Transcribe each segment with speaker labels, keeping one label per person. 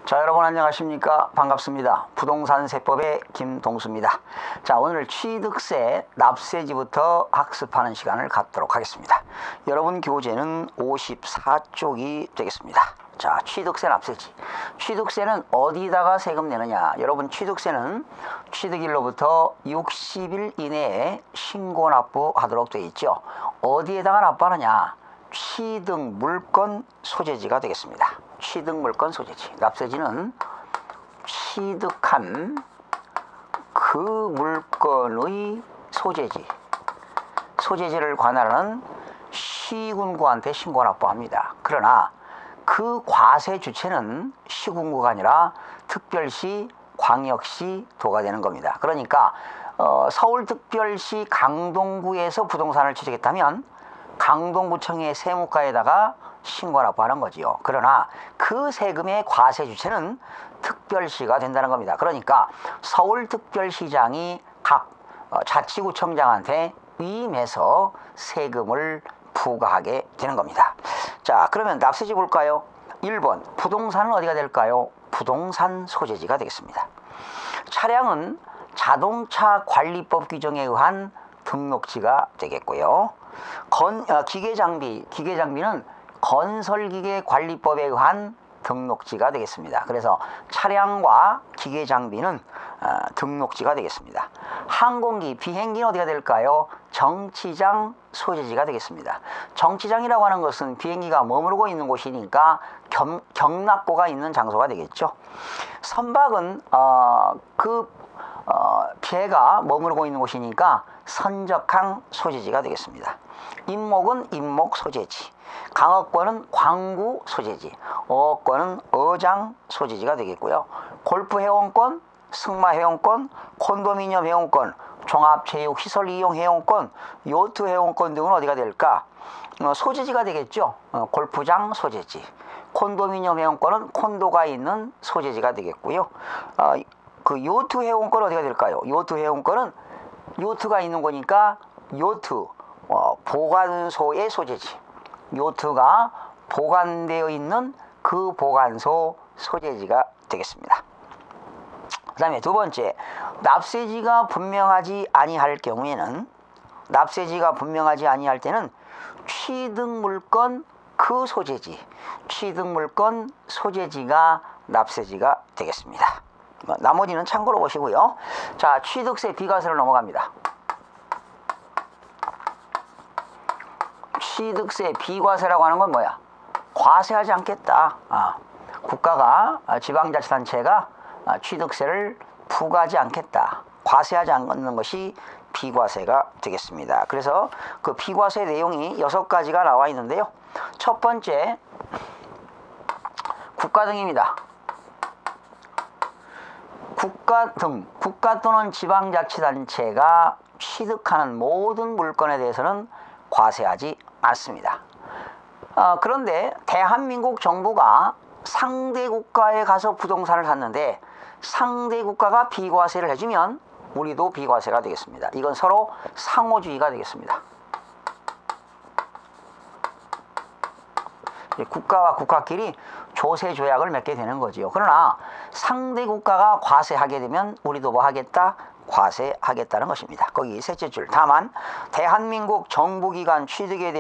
Speaker 1: 자, 여러분 안녕하십니까? 반갑습니다. 부동산 세법의 김동수입니다. 자, 오늘 취득세 납세지부터 학습하는 시간을 갖도록 하겠습니다. 여러분 교재는 54쪽이 되겠습니다. 자, 취득세 납세지. 취득세는 어디다가 세금 내느냐? 여러분 취득세는 취득일로부터 60일 이내에 신고 납부하도록 되어 있죠. 어디에다가 납부하느냐? 취득 물건 소재지가 되겠습니다. 취득 물건 소재지. 납세지는 취득한 그 물건의 소재지를 관할하는 시군구한테 신고 납부합니다. 그러나 그 과세 주체는 시군구가 아니라 특별시, 광역시, 도가 되는 겁니다. 그러니까 서울특별시 강동구에서 부동산을 취득했다면 강동구청의 세무과에다가 신고 납부하는 거지요. 그러나 그 세금의 과세 주체는 특별시가 된다는 겁니다. 그러니까 서울특별시장이 각 자치구청장한테 위임해서 세금을 부과하게 되는 겁니다. 자, 그러면 납세지 볼까요? 1번 부동산은 어디가 될까요? 부동산 소재지가 되겠습니다. 차량은 자동차 관리법 규정에 의한 등록지가 되겠고요. 기계장비는 건설기계관리법에 의한 등록지가 되겠습니다. 그래서 차량과 기계장비는 등록지가 되겠습니다. 항공기, 비행기는 어디가 될까요? 정치장 소재지가 되겠습니다. 정치장이라고 하는 것은 비행기가 머무르고 있는 곳이니까 경납고가 있는 장소가 되겠죠. 선박은 배가 머무르고 있는 곳이니까 선적항 소재지가 되겠습니다. 임목은 임목 소재지, 강업권은 광구 소재지, 어업권은 어장 소재지가 되겠고요. 골프 회원권, 승마 회원권, 콘도미니엄 회원권, 종합체육시설 이용 회원권, 요트 회원권 등은 어디가 될까? 소재지가 되겠죠. 골프장 소재지. 콘도미니엄 회원권은 콘도가 있는 소재지가 되겠고요. 그 요트 회원권은 어디가 될까요? 요트 회원권은 요트가 있는 거니까 요트 보관소의 소재지. 요트가 보관되어 있는 그 보관소 소재지가 되겠습니다. 그 다음에 두 번째, 납세지가 분명하지 아니할 경우에는, 납세지가 분명하지 아니할 때는 취득물건 그 소재지, 취득물건 소재지가 납세지가 되겠습니다. 나머지는 참고로 보시고요. 자, 취득세 비과세로 넘어갑니다. 취득세 비과세라고 하는 건 뭐야? 과세하지 않겠다. 국가가, 지방자치단체가 취득세를 부과하지 않겠다. 과세하지 않는 것이 비과세가 되겠습니다. 그래서 그 비과세 내용이 6가지가 나와 있는데요. 첫 번째, 국가 등입니다. 국가 또는 지방자치단체가 취득하는 모든 물건에 대해서는 과세하지 않습니다. 그런데 대한민국 정부가 상대 국가에 가서 부동산을 샀는데 상대 국가가 비과세를 해주면 우리도 비과세가 되겠습니다. 이건 서로 상호주의가 되겠습니다. 국가와 국가끼리 조세 조약을 맺게 되는 거지요. 그러나 상대 국가가 과세하게 되면 우리도 뭐 하겠다? 과세하겠다는 것입니다. 거기 셋째 줄. 다만 대한민국 정부기관 취득에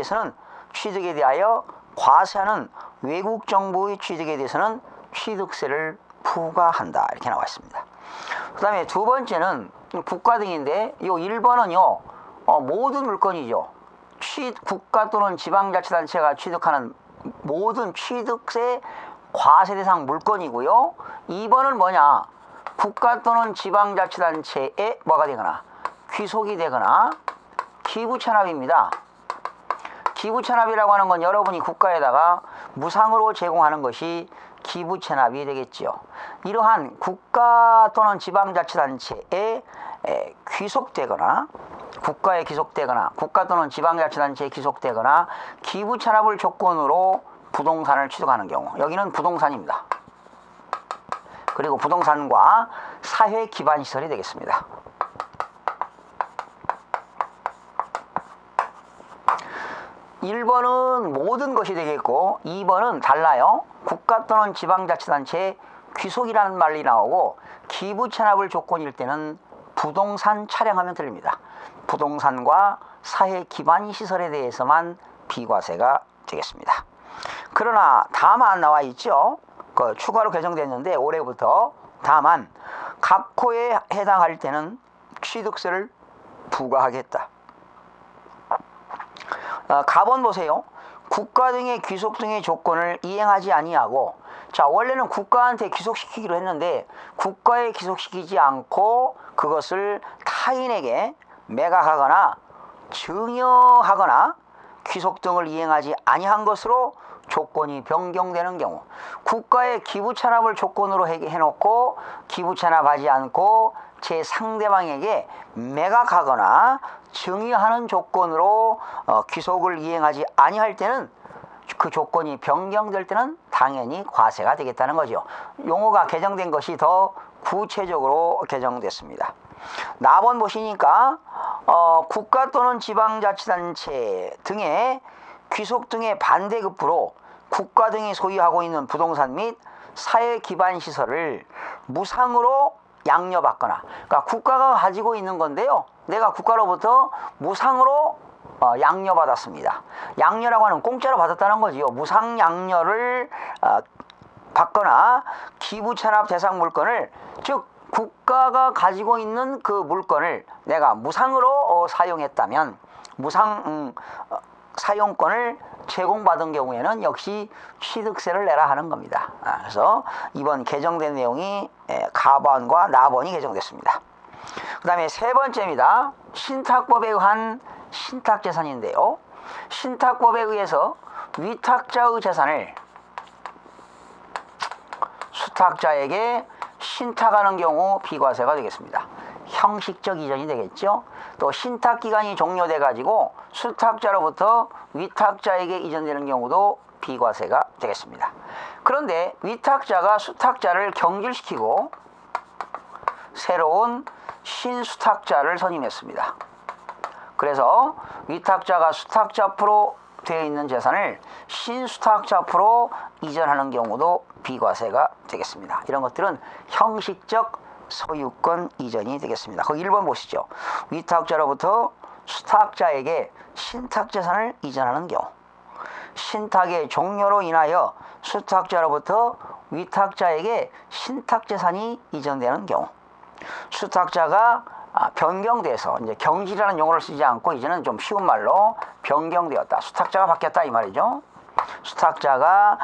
Speaker 1: 대하여 과세하는 외국 정부의 취득에 대해서는 취득세를 부과한다. 이렇게 나와 있습니다. 그 다음에 두 번째는 국가 등인데 이 1번은요 모든 물건이죠. 국가 또는 지방자치단체가 취득하는 모든 취득세 과세 대상 물건이고요. 2번은 뭐냐? 국가 또는 지방자치단체에 뭐가 되거나 귀속이 되거나 기부천합입니다. 기부천합이라고 하는 건 여러분이 국가에다가 무상으로 제공하는 것이 기부천합이 되겠지요. 이러한 국가 또는 지방자치단체에 귀속되거나 국가에 귀속되거나 국가 또는 지방자치단체에 귀속되거나 기부천합을 조건으로 부동산을 취득하는 경우, 여기는 부동산입니다. 그리고 부동산과 사회기반시설이 되겠습니다. 1번은 모든 것이 되겠고 2번은 달라요. 국가 또는 지방자치단체에 귀속이라는 말이 나오고 기부 체납을 조건일 때는 부동산 촬영하면 들립니다. 부동산과 사회 기반 시설에 대해서만 비과세가 되겠습니다. 그러나 다만 나와 있죠. 추가로 개정됐는데 올해부터 다만 각 호에 해당할 때는 취득세를 부과하겠다. 가번 보세요. 국가 등의 귀속 등의 조건을 이행하지 아니하고, 자, 원래는 국가한테 귀속시키기로 했는데 국가에 귀속시키지 않고 그것을 타인에게 매각하거나 증여하거나 귀속 등을 이행하지 아니한 것으로 조건이 변경되는 경우, 국가에 기부 체납을 조건으로 해놓고 기부 체납하지 않고 제 상대방에게 매각하거나 증여하는 조건으로 귀속을 이행하지 아니할 때는, 그 조건이 변경될 때는 당연히 과세가 되겠다는 거죠. 용어가 개정된 것이 더 구체적으로 개정됐습니다. 나번 보시니까 국가 또는 지방자치단체 등의 귀속 등의 반대급부로 국가 등이 소유하고 있는 부동산 및 사회 기반 시설을 무상으로 양려받거나, 그러니까 국가가 가지고 있는 건데요, 내가 국가로부터 무상으로 양려받았습니다. 양려라고 하는 공짜로 받았다는 거지요. 무상 양려를 받거나 기부 체납 대상 물건을, 즉 국가가 가지고 있는 그 물건을 내가 무상으로 사용했다면 무상 사용권을 제공받은 경우에는 역시 취득세를 내라 하는 겁니다. 그래서 이번 개정된 내용이 가번과 나번이 개정됐습니다. 그 다음에 세 번째입니다. 신탁법에 의한 신탁재산인데요, 신탁법에 의해서 위탁자의 재산을 수탁자에게 신탁하는 경우 비과세가 되겠습니다. 형식적 이전이 되겠죠. 또 신탁기간이 종료돼 가지고 수탁자로부터 위탁자에게 이전되는 경우도 비과세가 되겠습니다. 그런데 위탁자가 수탁자를 경질시키고 새로운 신수탁자를 선임했습니다. 그래서 위탁자가 수탁자 앞으로 되어 있는 재산을 신수탁자 앞으로 이전하는 경우도 비과세가 되겠습니다. 이런 것들은 형식적 소유권 이전이 되겠습니다. 거기 1번 보시죠. 위탁자로부터 수탁자에게 신탁재산을 이전하는 경우, 신탁의 종료로 인하여 수탁자로부터 위탁자에게 신탁재산이 이전되는 경우, 수탁자가 변경돼서, 이제 경질이라는 용어를 쓰지 않고 이제는 좀 쉬운 말로 변경되었다, 수탁자가 바뀌었다 이 말이죠. 수탁자가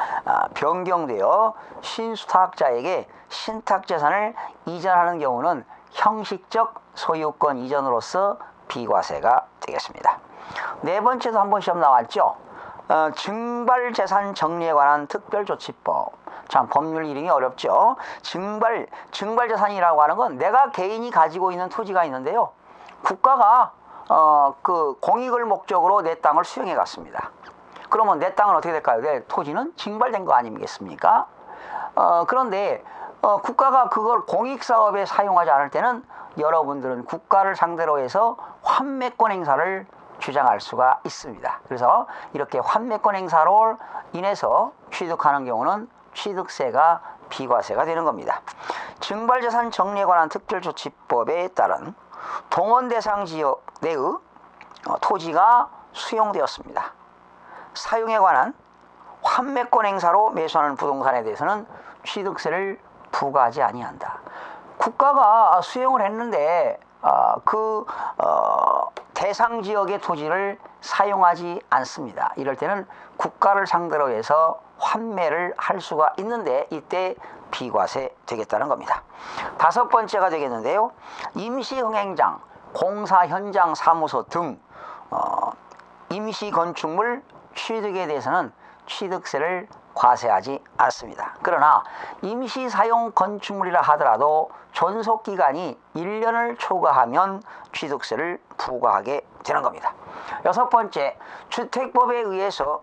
Speaker 1: 변경되어 신수탁자에게 신탁재산을 이전하는 경우는 형식적 소유권 이전으로서 비과세가 되겠습니다. 네 번째도 한번 시험 나왔죠. 증발재산 정리에 관한 특별조치법. 참, 법률 이름이 어렵죠. 증발재산이라고 하는 건 내가 개인이 가지고 있는 토지가 있는데요, 국가가 그 공익을 목적으로 내 땅을 수용해 갔습니다. 그러면 내 땅은 어떻게 될까요? 내 토지는 증발된 거 아니겠습니까? 그런데 국가가 그걸 공익사업에 사용하지 않을 때는 여러분들은 국가를 상대로 해서 환매권 행사를 주장할 수가 있습니다. 그래서 이렇게 환매권 행사로 인해서 취득하는 경우는 취득세가 비과세가 되는 겁니다. 증발재산 정리에 관한 특별조치법에 따른 동원 대상 지역 내의 토지가 수용되었습니다. 사용에 관한 환매권 행사로 매수하는 부동산에 대해서는 취득세를 부과하지 아니한다. 국가가 수용을 했는데 대상 지역의 토지를 사용하지 않습니다. 이럴 때는 국가를 상대로 해서 환매를 할 수가 있는데 이때 비과세 되겠다는 겁니다. 다섯 번째가 되겠는데요, 임시흥행장, 공사 현장 사무소 등 임시 건축물 취득에 대해서는 취득세를 과세하지 않습니다. 그러나 임시 사용 건축물이라 하더라도 존속기간이 1년을 초과하면 취득세를 부과하게 되는 겁니다. 여섯 번째, 주택법에 의해서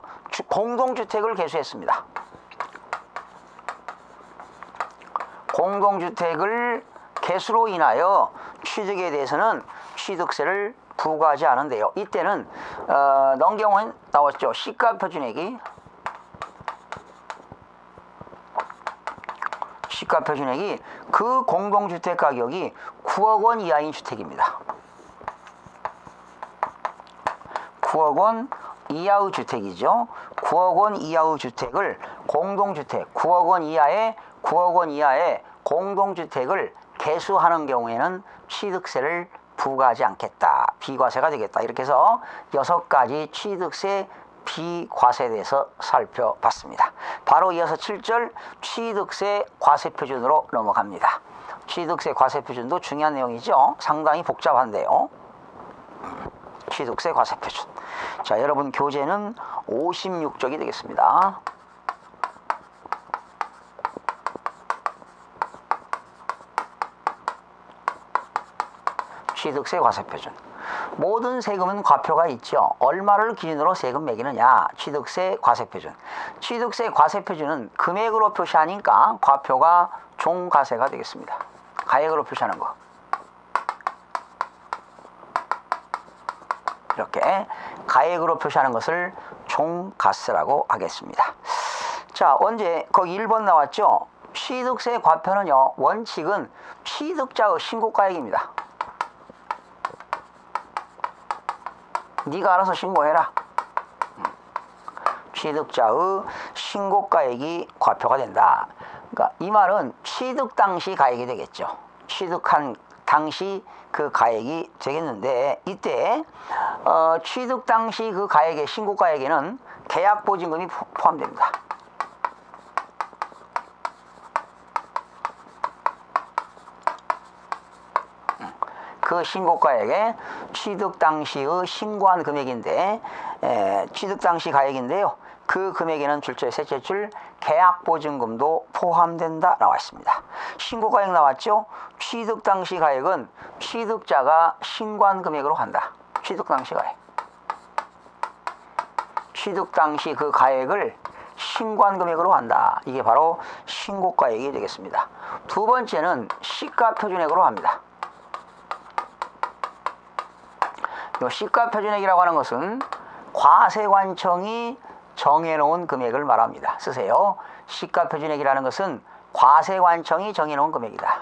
Speaker 1: 공동주택을 개수했습니다. 공동주택을 개수로 인하여 취득에 대해서는 취득세를 부과하지 않은데요, 이때는 넘경원 나왔죠. 시가 표준액이 시가 표준액이 그 공동주택 가격이 9억 원 이하인 주택입니다. 9억 원 이하의 주택이죠. 9억 원 이하의 주택을 공동주택, 9억 원 이하의 공동주택을 개수하는 경우에는 취득세를 부과하지 않겠다. 비과세가 되겠다. 이렇게 해서 6가지 취득세 비과세에 대해서 살펴봤습니다. 바로 이어서 7절 취득세 과세표준으로 넘어갑니다. 취득세 과세표준도 중요한 내용이죠. 상당히 복잡한데요. 취득세 과세표준. 자, 여러분 교재는 56쪽이 되겠습니다. 취득세 과세표준. 모든 세금은 과표가 있죠. 얼마를 기준으로 세금 매기느냐. 취득세 과세표준. 취득세 과세표준은 금액으로 표시하니까 과표가 종가세가 되겠습니다. 가액으로 표시하는 거. 이렇게 가액으로 표시하는 것을 종가세라고 하겠습니다. 자, 언제 거기 1번 나왔죠. 취득세 과표는요, 원칙은 취득자의 신고가액입니다. 네가 알아서 신고해라. 취득자의 신고가액이 과표가 된다. 그러니까 이 말은 취득 당시 가액이 되겠죠. 취득한 당시 그 가액이 되겠는데, 이때 취득 당시 그 가액의 신고가액에는 계약보증금이 포함됩니다. 그 신고가액에 취득 당시의 신고한 금액인데, 취득 당시 가액인데요. 그 금액에는 출처의 셋째 줄 계약보증금도 포함된다 나와 있습니다. 신고가액 나왔죠? 취득 당시 가액은 취득자가 신고한 금액으로 한다. 취득 당시 가액. 취득 당시 그 가액을 신고한 금액으로 한다. 이게 바로 신고가액이 되겠습니다. 두 번째는 시가표준액으로 합니다. 이 시가표준액이라고 하는 것은 과세관청이 정해놓은 금액을 말합니다. 쓰세요. 시가표준액이라는 것은 과세관청이 정해놓은 금액이다.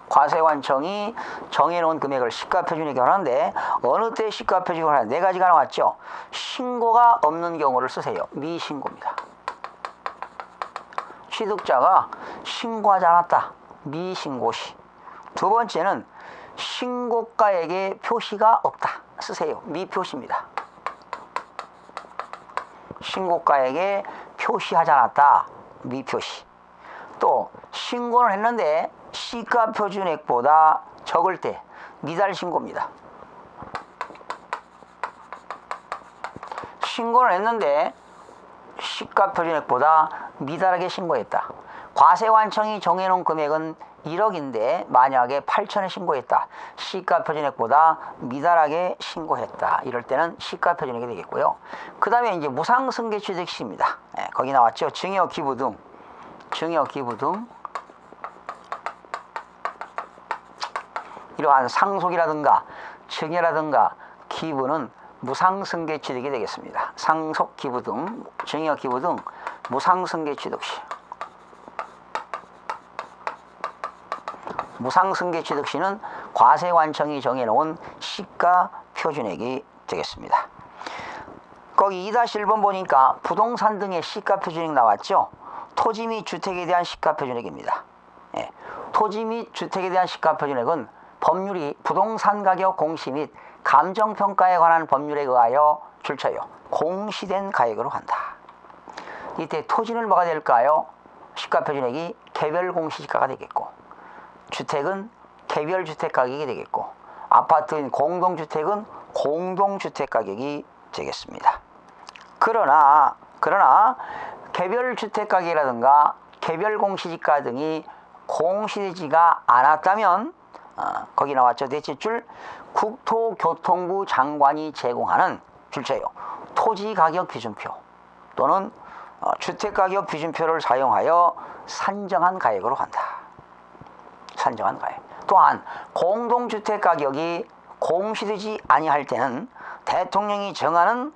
Speaker 1: 과세관청이 정해놓은 금액을 시가표준액이라고 하는데, 어느 때 시가표준액을 하냐? 네 가지가 나왔죠. 신고가 없는 경우를 쓰세요. 미신고입니다. 취득자가 신고하지 않았다. 미신고시. 두 번째는 신고가액의 표시가 없다. 쓰세요. 미표시입니다. 신고가액에 표시하지 않았다. 미표시. 또 신고를 했는데 시가표준액보다 적을 때 미달 신고입니다. 신고를 했는데 시가표준액보다 미달하게 신고했다. 과세관청이 정해놓은 금액은 1억인데 만약에 8천에 신고했다. 시가표준액보다 미달하게 신고했다. 이럴 때는 시가표준액이 되겠고요. 그 다음에 이제 무상승계취득시입니다. 거기 나왔죠. 증여기부 등. 증여기부 등. 이러한 상속이라든가 증여라든가 기부는 무상승계취득이 되겠습니다. 상속기부 등, 증여기부 등 무상승계취득시. 무상승계취득시는 과세관청이 정해놓은 시가표준액이 되겠습니다. 거기 2-1번 보니까 부동산 등의 시가표준액 나왔죠. 토지 및 주택에 대한 시가표준액입니다. 토지 및 주택에 대한 시가표준액은 법률이 부동산 가격 공시 및 감정평가에 관한 법률에 의하여 출처요 공시된 가액으로 한다. 이때 토지는 뭐가 될까요? 시가표준액이 개별 공시지가가 되겠고, 주택은 개별 주택 가격이 되겠고, 아파트인 공동주택은 공동주택 가격이 되겠습니다. 그러나 개별 주택 가격이라든가 개별 공시지가 등이 공시되지가 않았다면 거기 나왔죠. 넷째 줄 국토교통부 장관이 제공하는 출처요 토지가격 기준표 또는 주택가격 기준표를 사용하여 산정한 가액으로 한다. 산정한 가액. 또한 공동주택 가격이 공시되지 아니할 때는 대통령이 정하는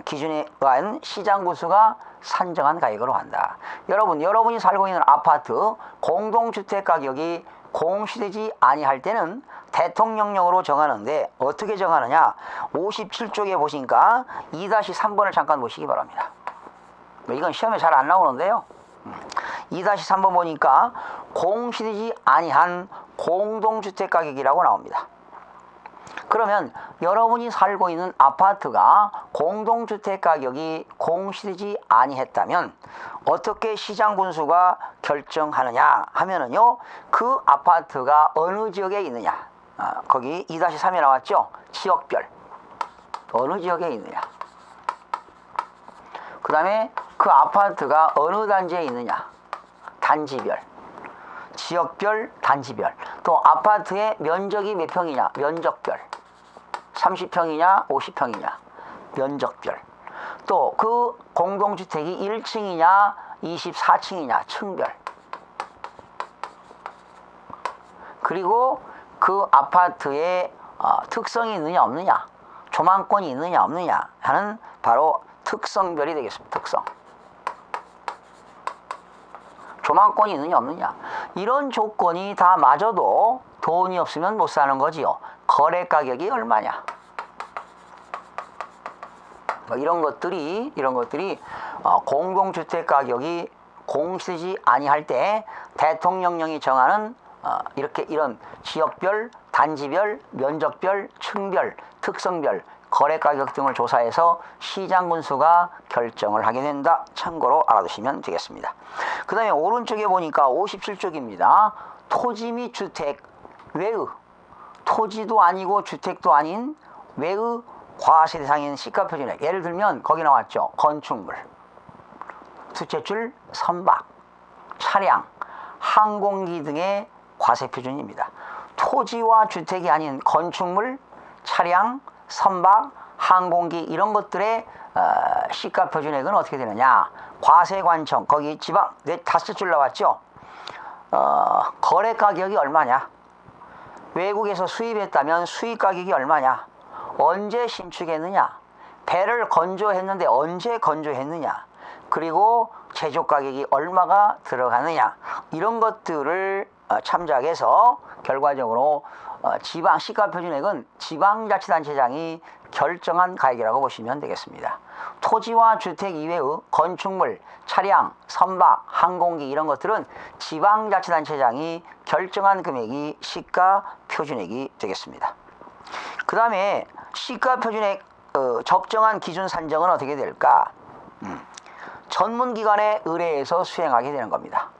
Speaker 1: 기준에 의한 시장군수가 산정한 가격으로 한다. 여러분이 살고 있는 아파트 공동주택 가격이 공시되지 아니할 때는 대통령령으로 정하는데 어떻게 정하느냐? 57쪽에 보시니까 2-3번을 잠깐 보시기 바랍니다. 이건 시험에 잘 안 나오는데요. 2-3번 보니까 공시되지 아니한 공동주택 가격이라고 나옵니다. 그러면 여러분이 살고 있는 아파트가 공동주택 가격이 공시되지 아니했다면 어떻게 시장군수가 결정하느냐 하면은요, 그 아파트가 어느 지역에 있느냐, 거기 2-3에 나왔죠. 지역별 어느 지역에 있느냐, 그 다음에 그 아파트가 어느 단지에 있느냐, 단지별, 지역별, 단지별, 또 아파트의 면적이 몇 평이냐, 면적별, 30평이냐 50평이냐, 면적별, 또 그 공동주택이 1층이냐 24층이냐, 층별, 그리고 그 아파트에 특성이 있느냐 없느냐, 조망권이 있느냐 없느냐 하는 바로 특성별이 되겠습니다. 특성. 조망권이 있느냐 없느냐, 이런 조건이 다 맞아도 돈이 없으면 못 사는 거지요. 거래 가격이 얼마냐, 이런 것들이 공동주택 가격이 공시되지 아니할 때 대통령령이 정하는 이런 지역별, 단지별, 면적별, 층별, 특성별 거래 가격 등을 조사해서 시장군수가 결정을 하게 된다. 참고로 알아두시면 되겠습니다. 그 다음에 오른쪽에 보니까 57쪽입니다. 토지 및 주택 외의, 토지도 아니고 주택도 아닌 외의 과세 대상인 시가표준액. 예를 들면 거기 나왔죠. 건축물, 두째 줄 선박, 차량, 항공기 등의 과세 표준입니다. 토지와 주택이 아닌 건축물, 차량, 선박, 항공기 이런 것들의 시가 표준액은 어떻게 되느냐? 과세관청 거기 지방 5줄 나왔죠. 거래 가격이 얼마냐? 외국에서 수입했다면 수입 가격이 얼마냐? 언제 신축했느냐? 배를 건조했는데 언제 건조했느냐? 그리고 제조 가격이 얼마가 들어가느냐? 이런 것들을 참작해서 결과적으로 지방 시가표준액은 지방자치단체장이 결정한 가격이라고 보시면 되겠습니다. 토지와 주택 이외의 건축물, 차량, 선박, 항공기 이런 것들은 지방자치단체장이 결정한 금액이 시가표준액이 되겠습니다. 그 다음에 시가표준액 적정한 기준 산정은 어떻게 될까? 전문기관에 의뢰해서 수행하게 되는 겁니다.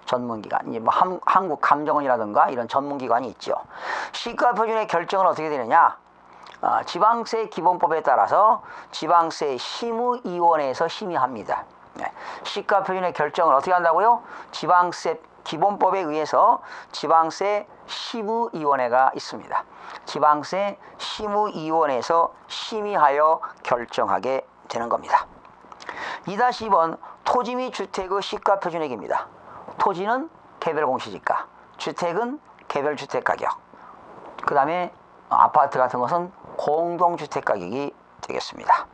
Speaker 1: 전문기관, 뭐 한국감정원이라든가 이런 전문기관이 있죠. 시가표준의 결정은 어떻게 되느냐? 지방세 기본법에 따라서 지방세 심의위원회에서 심의합니다. 시가표준의 결정을 어떻게 한다고요? 지방세 기본법에 의해서 지방세 심의위원회가 있습니다. 지방세 심의위원회에서 심의하여 결정하게 되는 겁니다. 2-2번 토지 및 주택의 시가표준액입니다. 토지는 개별 공시지가, 주택은 개별 주택 가격, 그 다음에 아파트 같은 것은 공동주택 가격이 되겠습니다.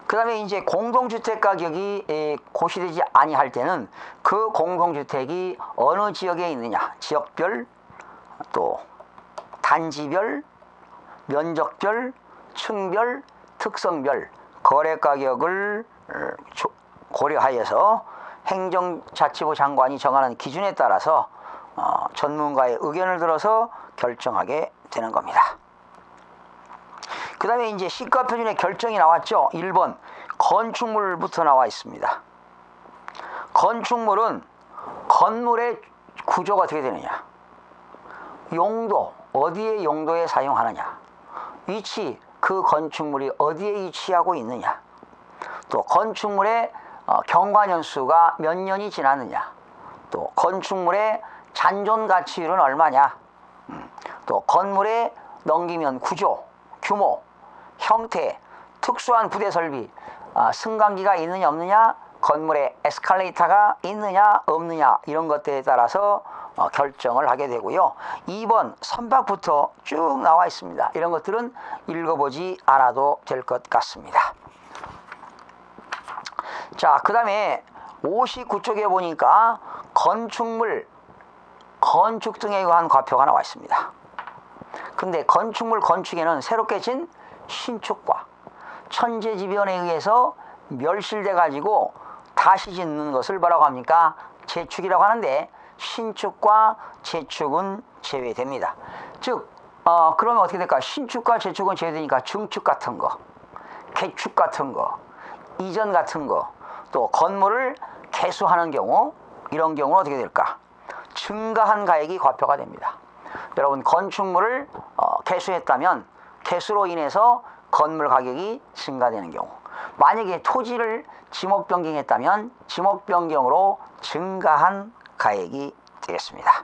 Speaker 1: 그 다음에 이제 공동주택 가격이 고시되지 아니할 때는 그 공동주택이 어느 지역에 있느냐, 지역별, 또 단지별, 면적별, 층별, 특성별 거래 가격을 고려하여서 행정자치부 장관이 정하는 기준에 따라서 전문가의 의견을 들어서 결정하게 되는 겁니다. 그 다음에 이제 시가표준의 결정이 나왔죠. 1번 건축물부터 나와 있습니다. 건축물은 건물의 구조가 어떻게 되느냐, 용도, 어디에 용도에 사용하느냐, 위치, 그 건축물이 어디에 위치하고 있느냐, 또 건축물의 경과년수가 몇 년이 지났느냐, 또 건축물의 잔존 가치율은 얼마냐, 또 건물에 넘기면 구조, 규모, 형태, 특수한 부대 설비, 승강기가 있느냐 없느냐, 건물에 에스컬레이터가 있느냐 없느냐 이런 것들에 따라서 결정을 하게 되고요. 2번 선박부터 쭉 나와 있습니다. 이런 것들은 읽어보지 않아도 될 것 같습니다. 자, 그 다음에 59쪽에 보니까 건축물, 건축 등에 의한 과표가 나와 있습니다. 근데 건축물, 건축에는 새롭게 진 신축과 천재지변에 의해서 멸실돼 가지고 다시 짓는 것을 뭐라고 합니까? 재축이라고 하는데 신축과 재축은 제외됩니다. 즉 그러면 어떻게 될까? 신축과 재축은 제외되니까 증축 같은 거, 개축 같은 거, 이전 같은 거, 또 건물을 개수하는 경우, 이런 경우는 어떻게 될까? 증가한 가액이 과표가 됩니다. 여러분, 건축물을 개수했다면 개수로 인해서 건물 가격이 증가되는 경우, 만약에 토지를 지목 변경했다면 지목 변경으로 증가한 가액이 되겠습니다.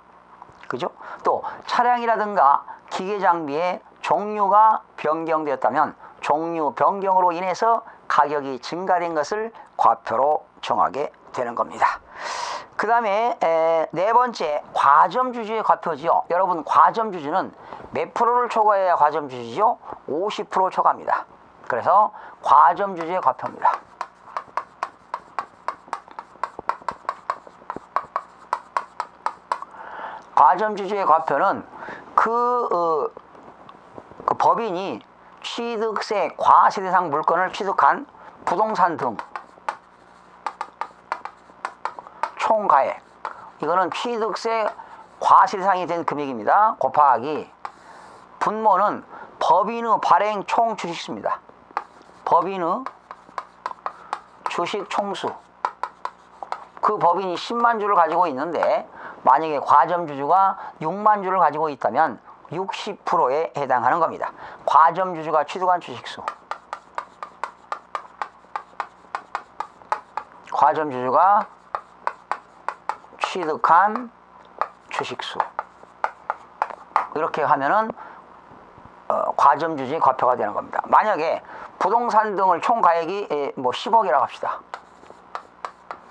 Speaker 1: 그죠? 또 차량이라든가 기계 장비의 종류가 변경되었다면 종류 변경으로 인해서 가격이 증가된 것을 과표로 정하게 되는 겁니다. 그 다음에 네 번째, 과점주주의 과표지요. 여러분, 과점주주는 몇 프로를 초과해야 과점주주죠? 50% 초과합니다. 그래서 과점주주의 과표입니다. 과점주주의 과표는 그 법인이 취득세 과세 대상 물건을 취득한 부동산 등 총가액, 이거는 취득세 과세 대상이 된 금액입니다. 곱하기 분모는 법인의 발행 총 주식수입니다. 법인의 주식 총수. 그 법인이 10만 주를 가지고 있는데 만약에 과점주주가 6만 주를 가지고 있다면 60%에 해당하는 겁니다. 과점주주가 취득한 주식수. 과점주주가 취득한 주식수. 이렇게 하면은 과점주주의 과표가 되는 겁니다. 만약에 부동산 등을 총 가액이 10억이라고 합시다.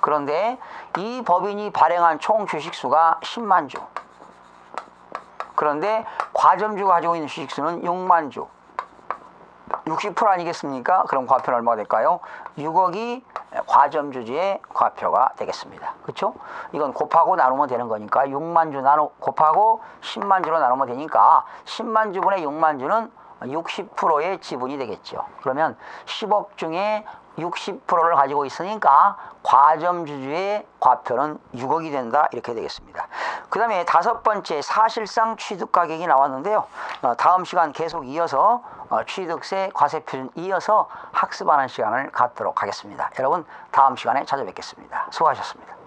Speaker 1: 그런데 이 법인이 발행한 총 주식수가 10만 주. 그런데 과점주가 가지고 있는 주식수는 6만 주. 60% 아니겠습니까? 그럼 과표는 얼마가 될까요? 6억이 과점주주의 과표가 되겠습니다. 그렇죠? 이건 곱하고 나누면 되는 거니까 6만 주 곱하고 10만 주로 나누면 되니까 10만 주분의 6만 주는 60%의 지분이 되겠죠. 그러면 10억 중에 60%를 가지고 있으니까 과점주주의 과표는 6억이 된다, 이렇게 되겠습니다. 그 다음에 다섯 번째, 사실상 취득가격이 나왔는데요. 다음 시간 계속 이어서 취득세 과세표준 이어서 학습하는 시간을 갖도록 하겠습니다. 여러분, 다음 시간에 찾아뵙겠습니다. 수고하셨습니다.